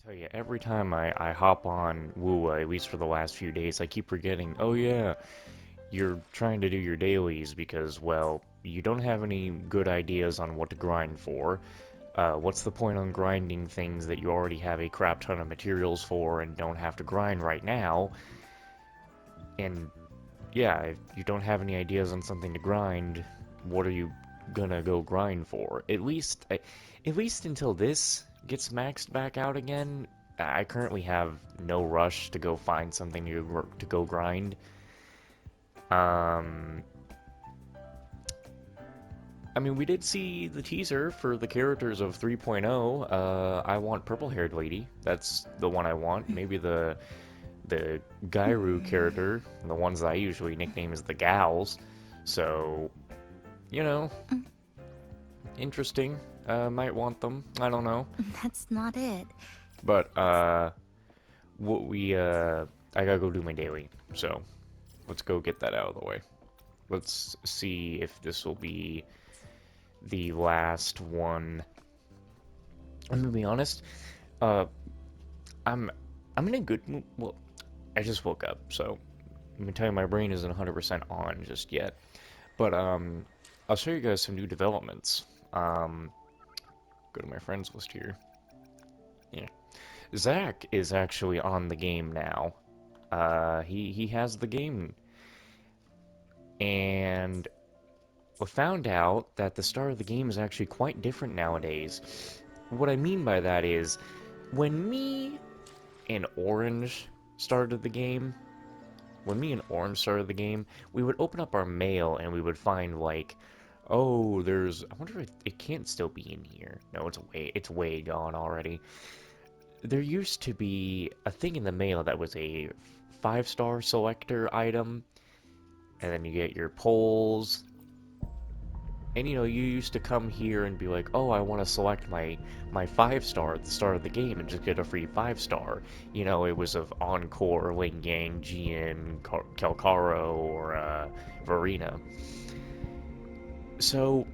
tell you, every time I hop on Woo, at least for the last few days, I keep forgetting, oh yeah, you're trying to do your dailies because, well, you don't have any good ideas on what to grind for. What's the point on grinding things that you already have a crap ton of materials for and don't have to grind right now? And yeah, if you don't have any ideas on something to grind, what are you gonna go grind for? At least until this gets maxed back out again, I currently have no rush to go find something to go grind. Um, I mean, we did see the teaser for the characters of 3.0. I want purple-haired lady. That's the one I want. Maybe the Gairu character, the ones that I usually nickname as the gals. So, you know, interesting. Might want them. I don't know. That's not it. But, what I gotta go do my daily. So, let's go get that out of the way. Let's see if this will be the last one. I'm gonna be honest. Uh, I'm I'm in a good mood. Well, I just woke up, so I'm gonna tell you my brain isn't 100% on just yet. But I'll show you guys some new developments. Um, go to my friends list here. Yeah, Zach is actually on the game now. He has the game, and we found out that the start of the game is actually quite different nowadays. What I mean by that is, when me and Orange started the game, when me and Orange started the game, we would open up our mail and we would find like, oh, I wonder if it can't still be in here. No, it's way gone already. There used to be a thing in the mail that was a 5-star selector item, and then you get your polls. And you used to come here and be like, "Oh, I want to select my 5-star at the start of the game and just get a free 5-star." It was of Encore, Ling Yang, Jian, Calcaro, or Varina. So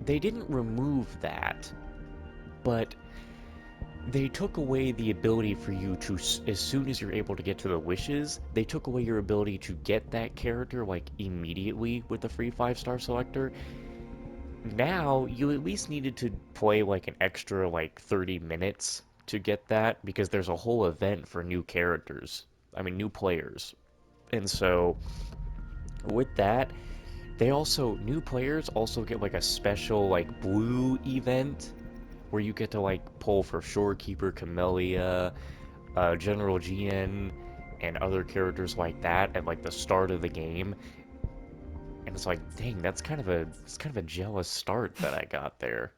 they didn't remove that, but they took away the ability for you to, as soon as you're able to get to the wishes, they took away your ability to get that character like immediately with the free 5-star selector. Now you at least needed to play like an extra like 30 minutes to get that because there's a whole event for new characters. I mean, new players. And so with that, new players also get like a special like blue event where you get to like pull for Shorekeeper, Camellia, General GN, and other characters like that at like the start of the game. And it's like, dang, it's kind of a jealous start that I got there.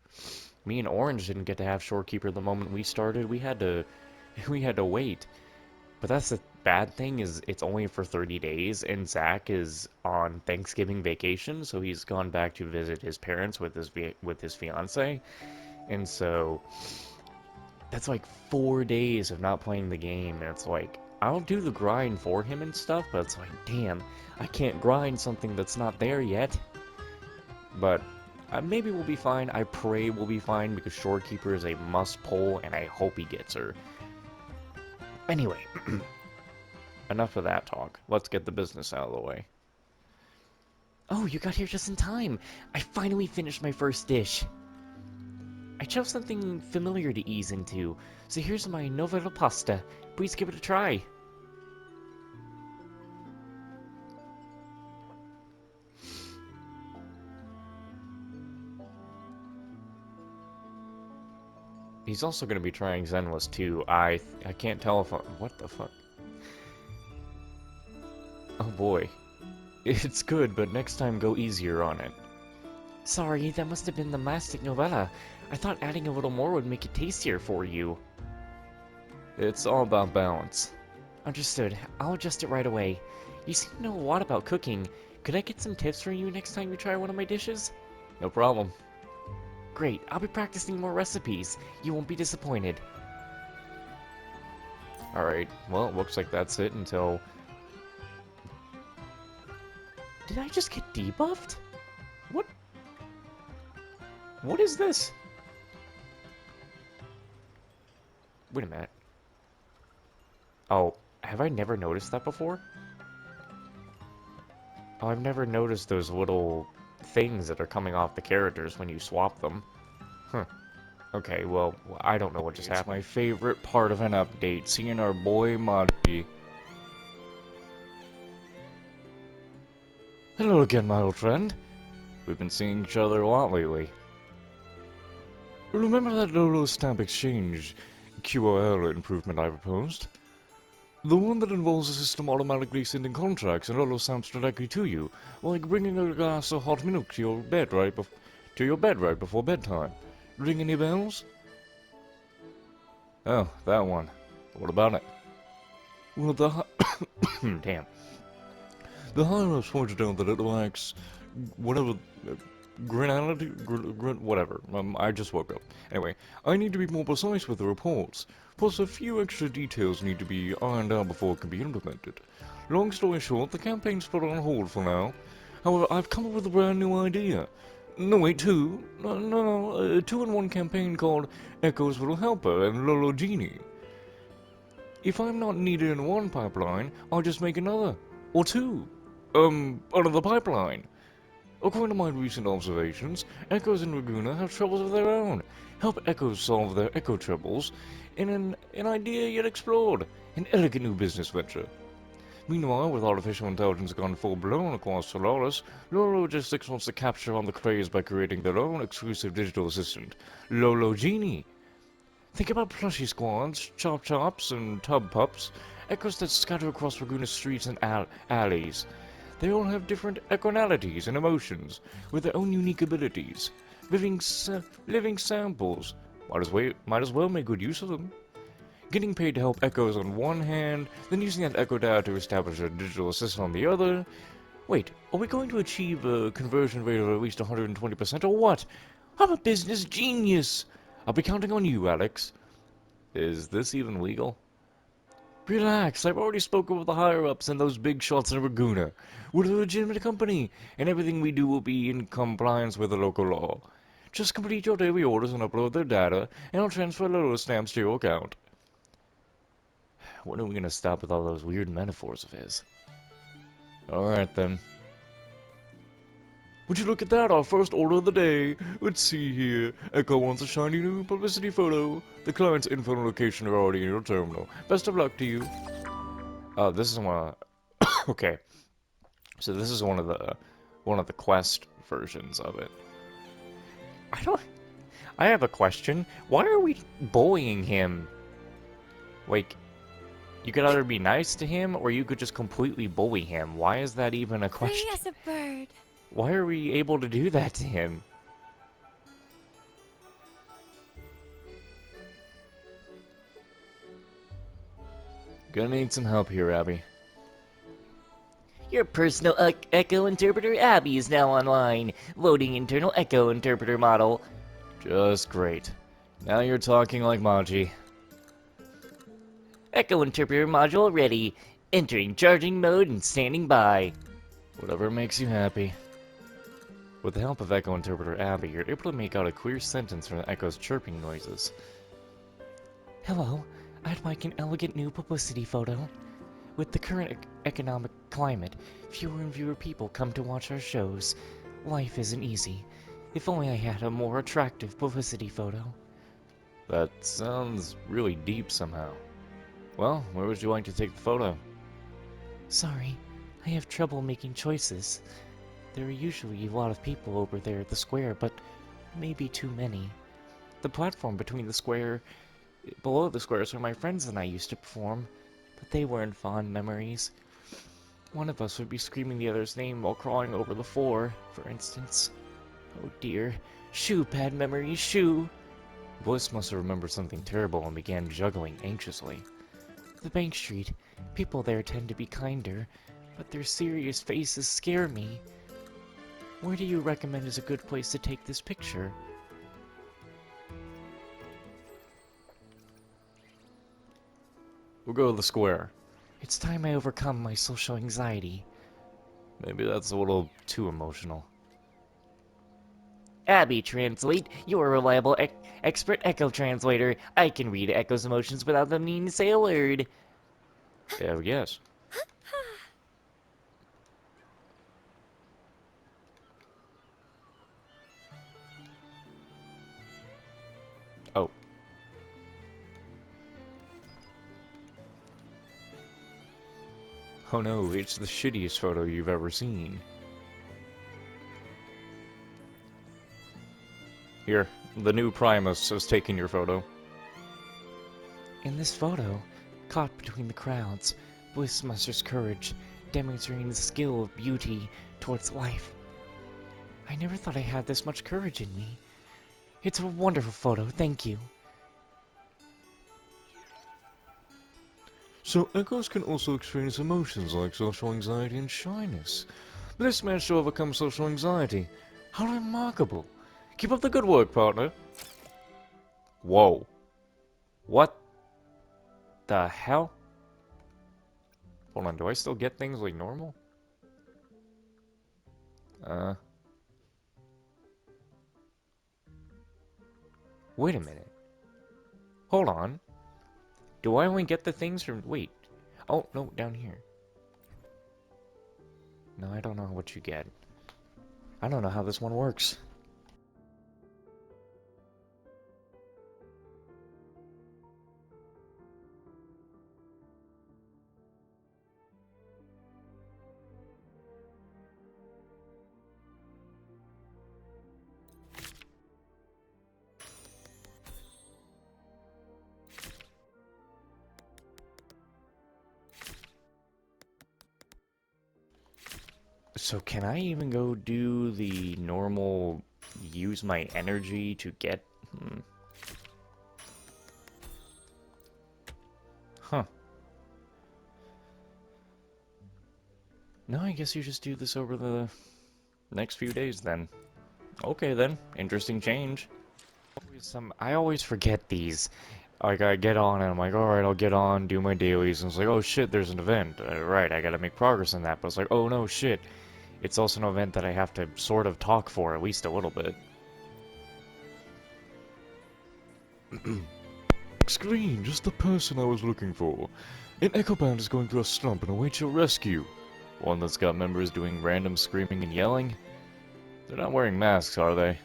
Me and Orange didn't get to have Shorekeeper the moment we started. We had to we had to wait. But that's the bad thing is it's only for 30 days and Zach is on Thanksgiving vacation, so he's gone back to visit his parents with his fiance. And so that's like 4 days of not playing the game, and it's like I'll do the grind for him and stuff, but it's like, damn, I can't grind something that's not there yet. But maybe we'll be fine. I pray we'll be fine because Shorekeeper is a must pull, and I hope he gets her. Anyway, enough of that talk. Let's get the business out of the way. Oh, you got here just in time. I finally finished my first dish. I chose something familiar to ease into, so here's my novella pasta. Please give it a try. He's also going to be trying Zenless too. I can't tell if what the fuck. Oh boy. It's good, but next time go easier on it. Sorry, that must have been the mastic novella. I thought adding a little more would make it tastier for you. It's all about balance. Understood. I'll adjust it right away. You seem to know a lot about cooking. Could I get some tips from you next time you try one of my dishes? No problem. Great, I'll be practicing more recipes. You won't be disappointed. Alright, well, it looks like that's it until... Did I just get debuffed? What? What is this? Wait a minute. Oh, have I never noticed that before? Oh, I've never noticed those little things that are coming off the characters when you swap them. Huh. Okay, well, I don't know what just happened. It's my favorite part of an update, seeing our boy Maji. Hello again, my old friend. We've been seeing each other a lot lately. Remember that Lollo stamp exchange QOL improvement I proposed? The one that involves the system automatically sending contracts and Lollo stamps directly to you, like bringing a glass of hot milk to your bed right before bedtime. Ring any bells? Oh, that one. What about it? Well, damn. The higher-ups pointed out that it lacks whatever granality, whatever. I just woke up. Anyway, I need to be more precise with the reports. Plus, a few extra details need to be ironed out before it can be implemented. Long story short, the campaign's put on hold for now. However, I've come up with a brand new idea. No, wait, two? No, a two-in-one campaign called Echo's Little Helper and Lollo Genie. If I'm not needed in one pipeline, I'll just make another. Or two. Out of the pipeline. According to my recent observations, Echoes in Laguna have troubles of their own. Help Echoes solve their echo troubles in an idea yet explored. An elegant new business venture. Meanwhile, with artificial intelligence gone full-blown across Solaris, Lollo Logistics wants to capture on the craze by creating their own exclusive digital assistant, Lollo Genie. Think about plushie squads, chop chops, and tub pups, echoes that scatter across Laguna streets and alleys. They all have different equinalities and emotions, with their own unique abilities. Living samples. Might as well make good use of them. Getting paid to help echoes on one hand, then using that echo data to establish a digital assistant on the other. Wait, are we going to achieve a conversion rate of at least 120% or what? I'm a business genius! I'll be counting on you, Alex. Is this even legal? Relax, I've already spoken with the higher-ups and those big shots in Laguna. We're a legitimate company, and everything we do will be in compliance with the local law. Just complete your daily orders and upload their data, and I'll transfer Lollo stamps to your account. When are we gonna stop with all those weird metaphors of his? Alright then. Would you look at that, our first order of the day. Let's see here. Echo wants a shiny new publicity photo. The client's info and location are already in your terminal. Best of luck to you. This is one of... okay. So this is one of the quest versions of it. I have a question. Why are we bullying him? Like, you could either be nice to him, or you could just completely bully him. Why is that even a question? Free as a bird. Why are we able to do that to him? Gonna need some help here, Abby. Your personal Echo Interpreter Abby is now online. Loading internal Echo Interpreter model. Just great. Now you're talking like Maji. Echo Interpreter module ready. Entering charging mode and standing by. Whatever makes you happy. With the help of Echo Interpreter Abby, you're able to make out a clear sentence from the Echo's chirping noises. Hello, I'd like an elegant new publicity photo. With the current economic climate, fewer and fewer people come to watch our shows. Life isn't easy. If only I had a more attractive publicity photo. That sounds really deep somehow. Well, where would you like to take the photo? Sorry, I have trouble making choices. There are usually a lot of people over there at the square, but maybe too many. The platform below the square is where my friends and I used to perform, but they weren't fond memories. One of us would be screaming the other's name while crawling over the floor, for instance. Oh dear. Shoo, bad memories, shoo! Voice must have remembered something terrible and began juggling anxiously. The Bank Street. People there tend to be kinder, but their serious faces scare me. Where do you recommend is a good place to take this picture? We'll go to the square. It's time I overcome my social anxiety. Maybe that's a little too emotional. Abby, translate. You're a reliable expert echo translator. I can read Echo's emotions without them needing to say a word. Yes. Oh. Oh no, it's the shittiest photo you've ever seen. Here, the new Primus has taken your photo. In this photo, caught between the crowds, Bliss musters courage, demonstrating the skill of beauty towards life. I never thought I had this much courage in me. It's a wonderful photo, thank you. So echoes can also experience emotions like social anxiety and shyness. Bliss managed to overcome social anxiety. How remarkable. Keep up the good work, partner. Whoa. What the hell? Hold on, do I still get things like normal? Wait a minute. Hold on. Do I only get the things from... Wait. Oh, no, down here. No, I don't know what you get. I don't know how this one works. So can I even go do the normal use my energy to get... Huh. No, I guess you just do this over the next few days then. Okay then, interesting change. I always forget these. Like, I get on and I'm like, alright, I'll get on, do my dailies, and it's like, oh shit, there's an event. Right, I gotta make progress in that, but it's like, oh no, shit. It's also an event that I have to sort of talk for at least a little bit. Screen, just the person I was looking for. An Echo Band is going through a slump and awaits your rescue. One that's got members doing random screaming and yelling? They're not wearing masks, are they?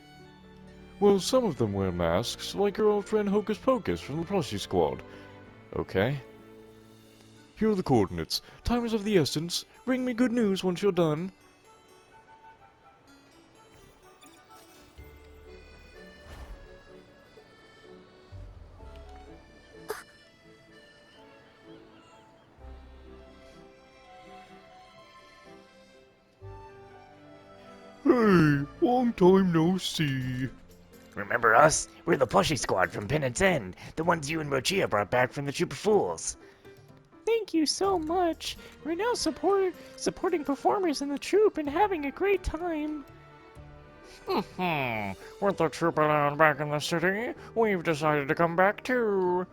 Well, some of them wear masks, like your old friend Hocus Pocus from the Plushie Squad. Okay. Here are the coordinates. Time is of the essence. Bring me good news once you're done. Hey, long time no see. Remember us? We're the Plushie Squad from Penance End, the ones you and Rochia brought back from the Troop of Fools. Thank you so much. We're now supporting performers in the troupe and having a great time. With the troupe allowed back in the city, we've decided to come back too.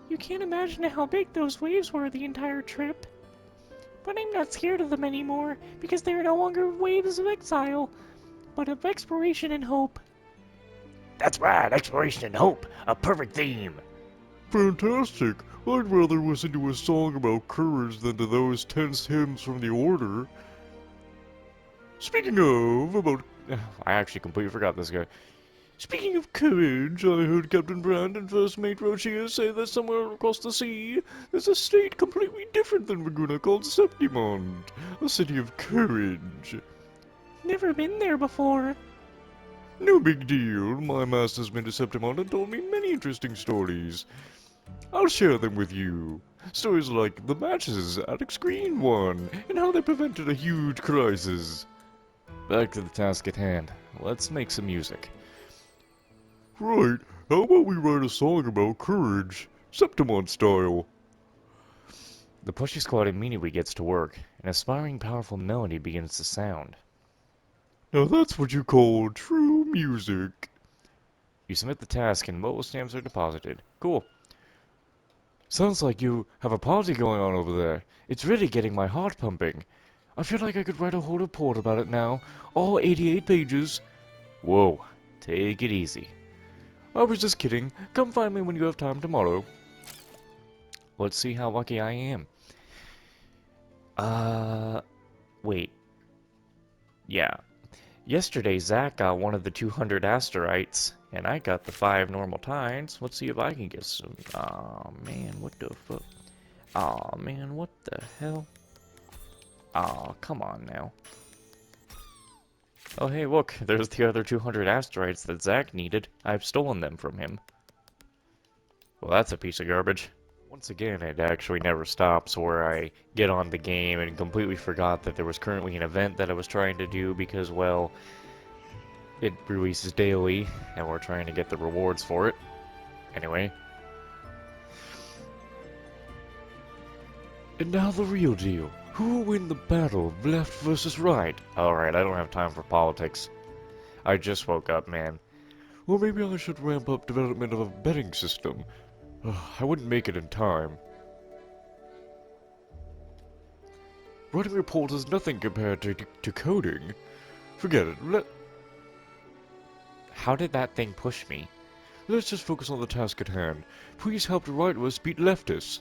You can't imagine how big those waves were the entire trip. But I'm not scared of them anymore, because they are no longer waves of exile, but of exploration and hope. That's right, exploration and hope. A perfect theme. Fantastic. I'd rather listen to a song about courage than to those tense hymns from the Order. Speaking of, I actually completely forgot this guy. Speaking of courage, I heard Captain Brand and First Mate Rochia say that somewhere across the sea, there's a state completely different than Laguna called Septimond. A city of courage. Never been there before. No big deal. My master's been to Septimond and told me many interesting stories. I'll share them with you. Stories like the matches Alex Green won, and how they prevented a huge crisis. Back to the task at hand. Let's make some music. Right, how about we write a song about courage, Septimon style? The Pushy Squad immediately gets to work. An aspiring, powerful melody begins to sound. Now that's what you call true music. You submit the task and mobile stamps are deposited. Cool. Sounds like you have a party going on over there. It's really getting my heart pumping. I feel like I could write a whole report about it now. All 88 pages. Whoa, take it easy. I was just kidding. Come find me when you have time tomorrow. Let's see how lucky I am. Wait. Yeah. Yesterday, Zach got one of the 200 asteroids, and I got the 5 normal tides. Let's see if I can get some. Aw, man, what the fuck? Aw, man, what the hell? Aw, come on now. Oh, hey, look, there's the other 200 asteroids that Zach needed. I've stolen them from him. Well, that's a piece of garbage. Once again, it actually never stops where I get on the game and completely forgot that there was currently an event that I was trying to do because, well, it releases daily, and we're trying to get the rewards for it. Anyway. And now the real deal. Who will win the battle of left versus right? Alright, I don't have time for politics. I just woke up, man. Well, maybe I should ramp up development of a betting system. I wouldn't make it in time. Writing reports is nothing compared to coding. Forget it. How did that thing push me? Let's just focus on the task at hand. Please help the rightists beat leftists.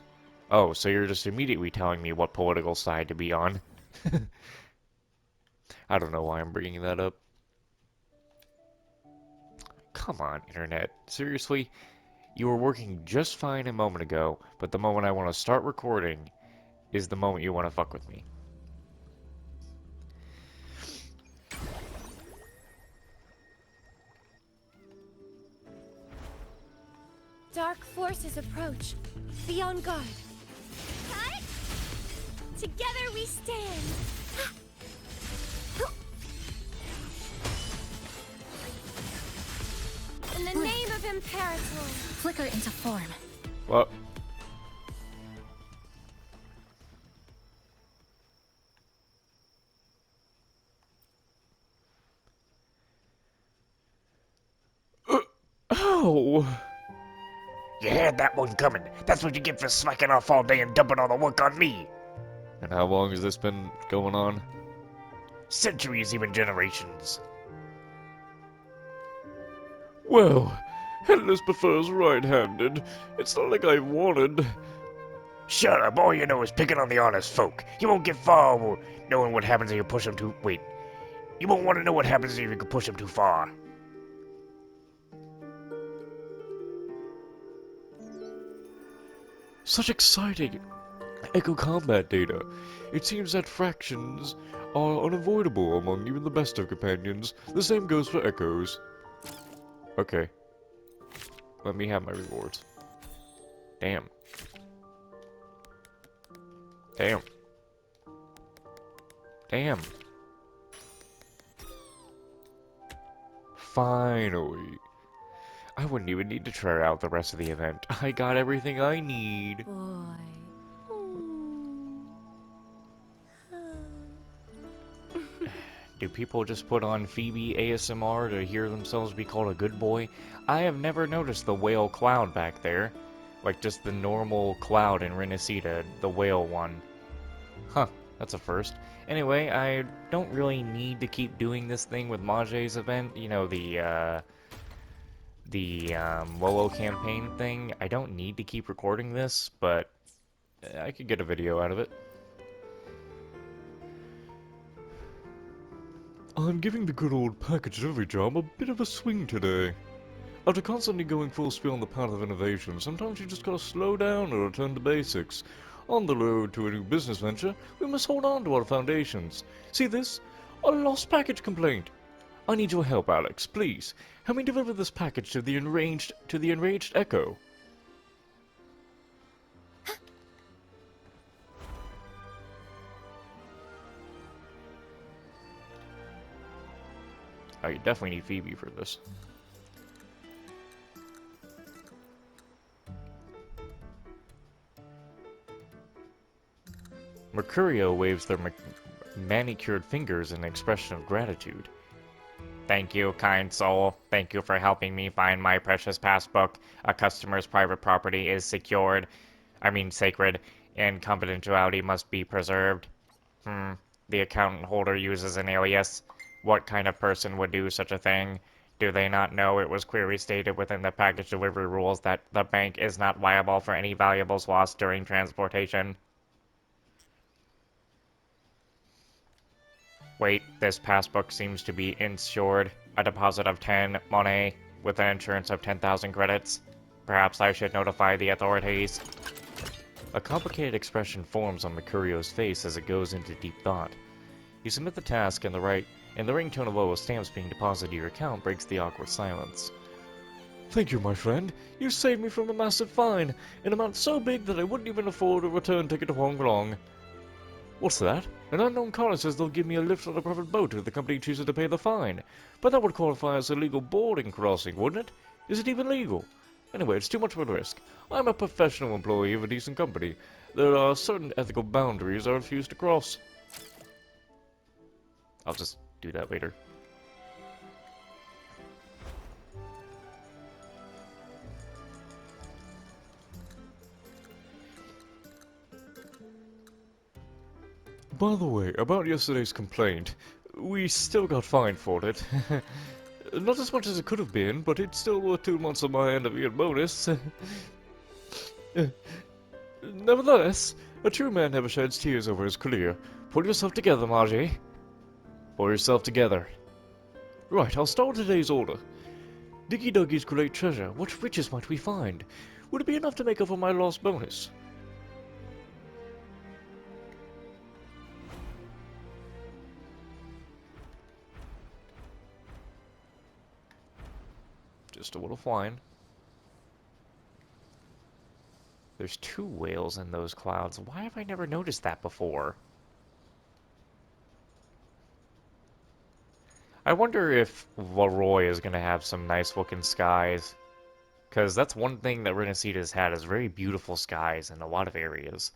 Oh, so you're just immediately telling me what political side to be on. I don't know why I'm bringing that up. Come on, Internet. Seriously? You were working just fine a moment ago, but the moment I want to start recording is the moment you want to fuck with me. Dark forces approach. Be on guard. Cut! Together we stand. In the name of Imperator. Flicker into form. What? Ow! You had that one coming. That's what you get for slacking off all day and dumping all the work on me. And how long has this been going on? Centuries, even generations. Well, Headless prefers right-handed. It's not like I wanted. Shut up, all you know is picking on the honest folk. You won't get far knowing what happens if you push them too... Wait. You won't want to know what happens if you can push them too far. Such exciting echo combat data. It seems that fractions are unavoidable among even the best of companions. The same goes for echoes. Okay. Let me have my rewards. Damn. Damn. Damn. Finally. I wouldn't even need to try out the rest of the event. I got everything I need. Boy. Do people just put on Phoebe ASMR to hear themselves be called a good boy? I have never noticed the whale cloud back there. Like just the normal cloud in Renacita, the whale one. Huh, that's a first. Anyway, I don't really need to keep doing this thing with Maje's event. You know, the Lollo campaign thing. I don't need to keep recording this, but I could get a video out of it. I'm giving the good old package delivery job a bit of a swing today. After constantly going full speed on the path of innovation, sometimes you just gotta slow down and return to basics. On the road to a new business venture, we must hold on to our foundations. See this? A lost package complaint. I need your help, Alex. Please, help me deliver this package to the enraged Echo. Oh, you definitely need Phoebe for this. Mercurio waves their manicured fingers in an expression of gratitude. Thank you, kind soul. Thank you for helping me find my precious passbook. A customer's private property is sacred, and confidentiality must be preserved. The account holder uses an alias. What kind of person would do such a thing? Do they not know it was clearly stated within the package delivery rules that the bank is not liable for any valuables lost during transportation? Wait, this passbook seems to be insured. A deposit of 10 money with an insurance of 10,000 credits. Perhaps I should notify the authorities. A complicated expression forms on Mercurio's face as it goes into deep thought. You submit the task, and the ringtone of Lollo stamps being deposited to your account breaks the awkward silence. Thank you, my friend. You saved me from a massive fine, an amount so big that I wouldn't even afford a return ticket to Hong Kong. What's that? An unknown caller says they'll give me a lift on a private boat if the company chooses to pay the fine. But that would qualify as a legal boarding crossing, wouldn't it? Is it even legal? Anyway, it's too much of a risk. I'm a professional employee of a decent company. There are certain ethical boundaries I refuse to cross. I'll just do that later. By the way, about yesterday's complaint, we still got fined for it. Not as much as it could have been, but it's still worth 2 months of my end of year bonus. Nevertheless, a true man never sheds tears over his career. Pull yourself together, Margie. Pull yourself together. Right, I'll start with today's order. Diggy Duggy's great treasure. What riches might we find? Would it be enough to make up for my lost bonus? Just a little flying. There's 2 whales in those clouds. Why have I never noticed that before? I wonder if Leroy is going to have some nice looking skies. Because that's one thing that Renacita's had, is very beautiful skies in a lot of areas.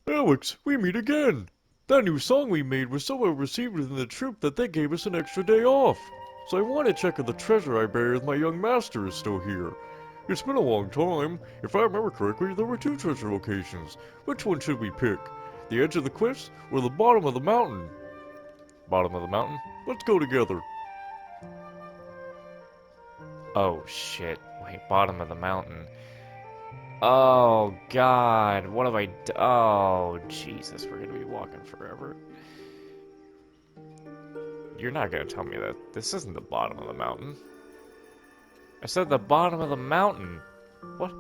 Alex, we meet again! That new song we made was so well received within the troop that they gave us an extra day off. So I want to check if the treasure I buried with my young master is still here. It's been a long time. If I remember correctly, there were 2 treasure locations. Which one should we pick? The edge of the cliffs or the bottom of the mountain? Bottom of the mountain? Let's go together. Oh shit. Wait, bottom of the mountain. Oh god, what have I done? Oh Jesus, we're gonna be walking forever. You're not gonna tell me that this isn't the bottom of the mountain. I said the bottom of the mountain. What?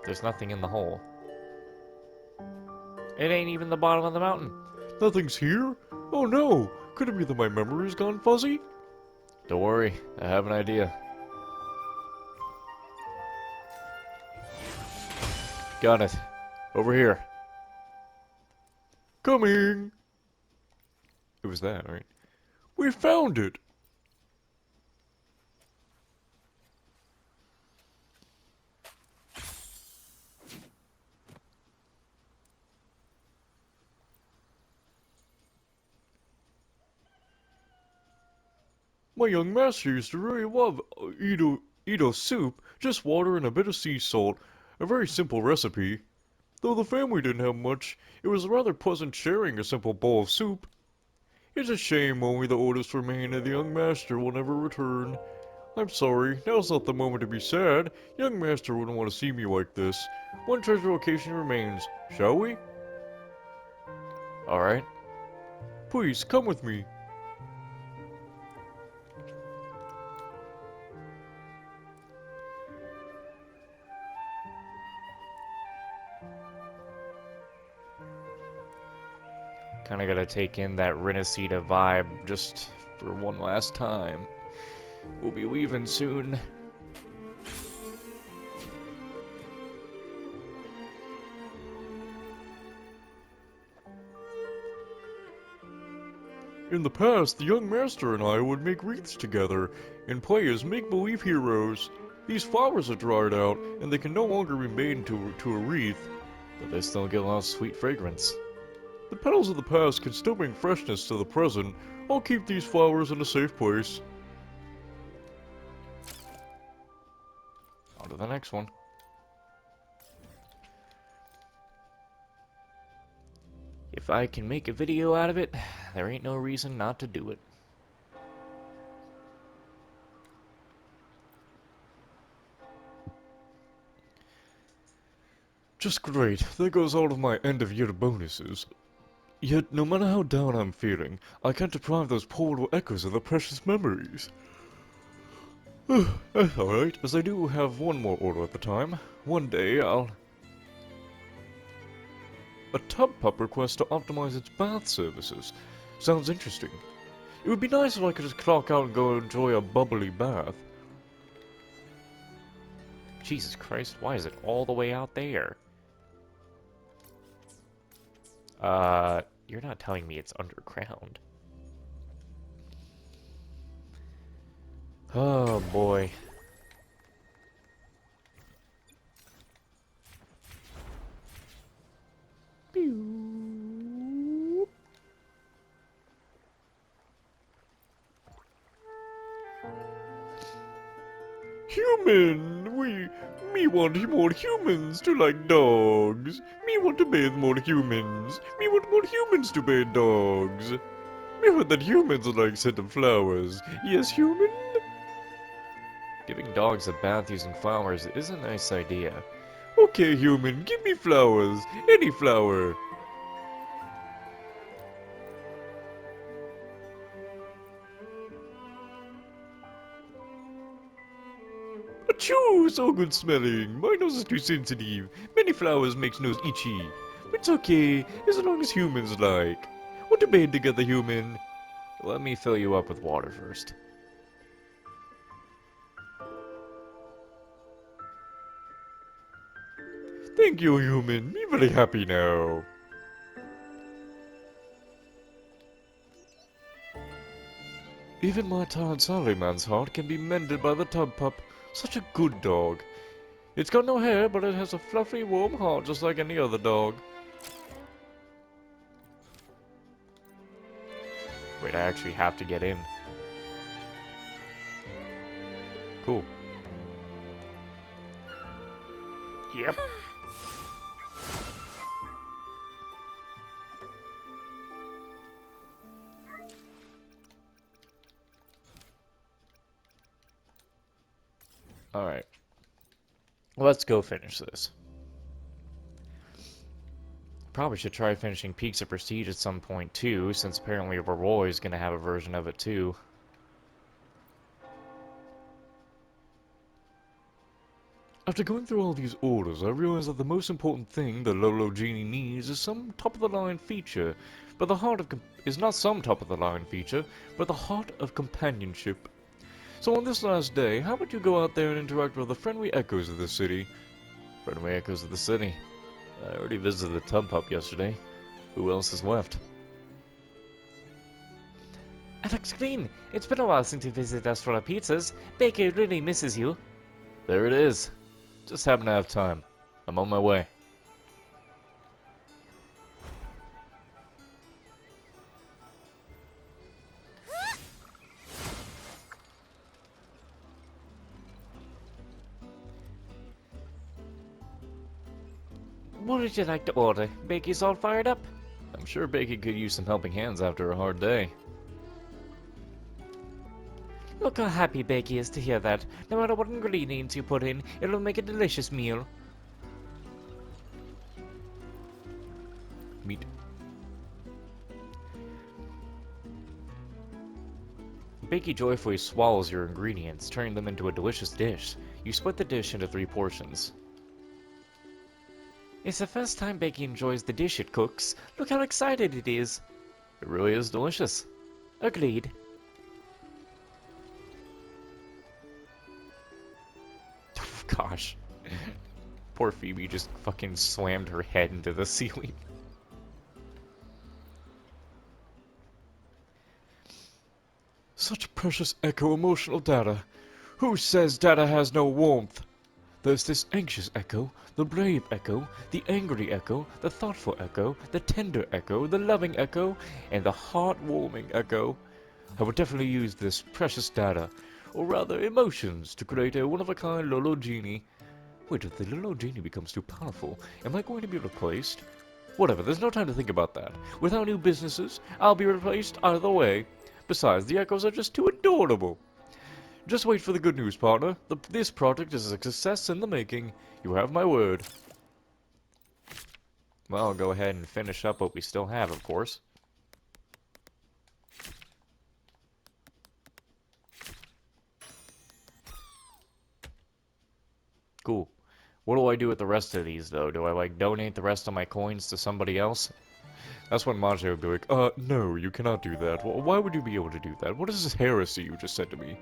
There's nothing in the hole. It ain't even the bottom of the mountain. Nothing's here? Oh no! Could it be that my memory's gone fuzzy? Don't worry, I have an idea. Got it. Over here. Coming! It was that, right? We found it! My young master used to really love Edo soup, just water and a bit of sea salt. A very simple recipe. Though the family didn't have much, it was rather pleasant sharing a simple bowl of soup. It's a shame only the oldest remain and the young master will never return. I'm sorry, now's not the moment to be sad. Young master wouldn't want to see me like this. One treasure location remains, shall we? Alright. Please, come with me. Kinda gotta take in that Renacita vibe just for one last time. We'll be leaving soon. In the past, the young master and I would make wreaths together and play as make-believe heroes. These flowers are dried out, and they can no longer be made into a wreath. But they still get a lot of sweet fragrance. The petals of the past can still bring freshness to the present. I'll keep these flowers in a safe place. On to the next one. If I can make a video out of it, there ain't no reason not to do it. Just great. There goes all of my end-of-year bonuses. Yet, no matter how down I'm feeling, I can't deprive those poor little echoes of their precious memories. That's alright, as I do have one more order at the time. One day, I'll... A tub pup request to optimize its bath services. Sounds interesting. It would be nice if I could just clock out and go enjoy a bubbly bath. Jesus Christ, why is it all the way out there? You're not telling me it's underground. Oh boy. Human! Me want more humans to like dogs. Me want to bathe more humans. Me want more humans to bathe dogs. Me heard that humans like scent of flowers. Yes, human? Giving dogs a bath using flowers is a nice idea. Okay, human, give me flowers. Any flower. Achoo, so good smelling. My nose is too sensitive. Many flowers makes nose itchy. But it's okay, as long as humans like. Want to bathe together, human? Let me fill you up with water first. Thank you, human. Me very happy now. Even my tired salaryman's heart can be mended by the tub pup. Such a good dog. It's got no hair, but it has a fluffy, warm heart just like any other dog. Wait, I actually have to get in. Cool. Yep. Alright. Let's go finish this. Probably should try finishing Peaks of Prestige at some point too, since apparently Roy is going to have a version of it too. After going through all these orders, I realized that the most important thing the Lollo genie needs is some top-of-the-line feature, but the heart of is not some top-of-the-line feature, but the heart of companionship. So on this last day, how about you go out there and interact with the friendly echoes of the city? Friendly echoes of the city. I already visited the Tub Pup yesterday. Who else is left? Alex Green, it's been a while since you visited us for our pizzas. Baker really misses you. There it is. Just happen to have time. I'm on my way. What would you like to order? Bakey's all fired up. I'm sure Bakey could use some helping hands after a hard day. Look how happy Bakey is to hear that. No matter what ingredients you put in, it'll make a delicious meal. Meat. Bakey joyfully swallows your ingredients, turning them into a delicious dish. You split the dish into 3 portions. It's the first time Bakey enjoys the dish it cooks. Look how excited it is. It really is delicious. Agreed. Gosh. Poor Phoebe just fucking slammed her head into the ceiling. Such precious echo-emotional data. Who says data has no warmth? There's this anxious echo, the brave echo, the angry echo, the thoughtful echo, the tender echo, the loving echo, and the heartwarming echo. I would definitely use this precious data. or rather emotions, to create a one-of-a-kind Lollo genie. Wait, if the Lollo genie becomes too powerful, am I going to be replaced? Whatever, there's no time to think about that. Without new businesses, I'll be replaced either way. Besides, the echoes are just too adorable. Just wait for the good news, partner. This project is a success in the making. You have my word. Well, I'll go ahead and finish up what we still have, of course. Cool. What do I do with the rest of these, though? Do I, like, donate the rest of my coins to somebody else? That's when Majay would be like, no, you cannot do that. Why would you be able to do that? What is this heresy you just said to me?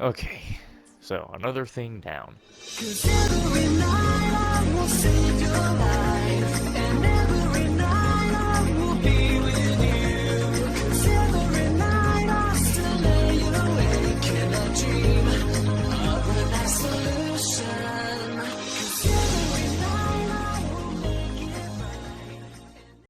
Okay. So, another thing down. 'Cause every night I will save your life, and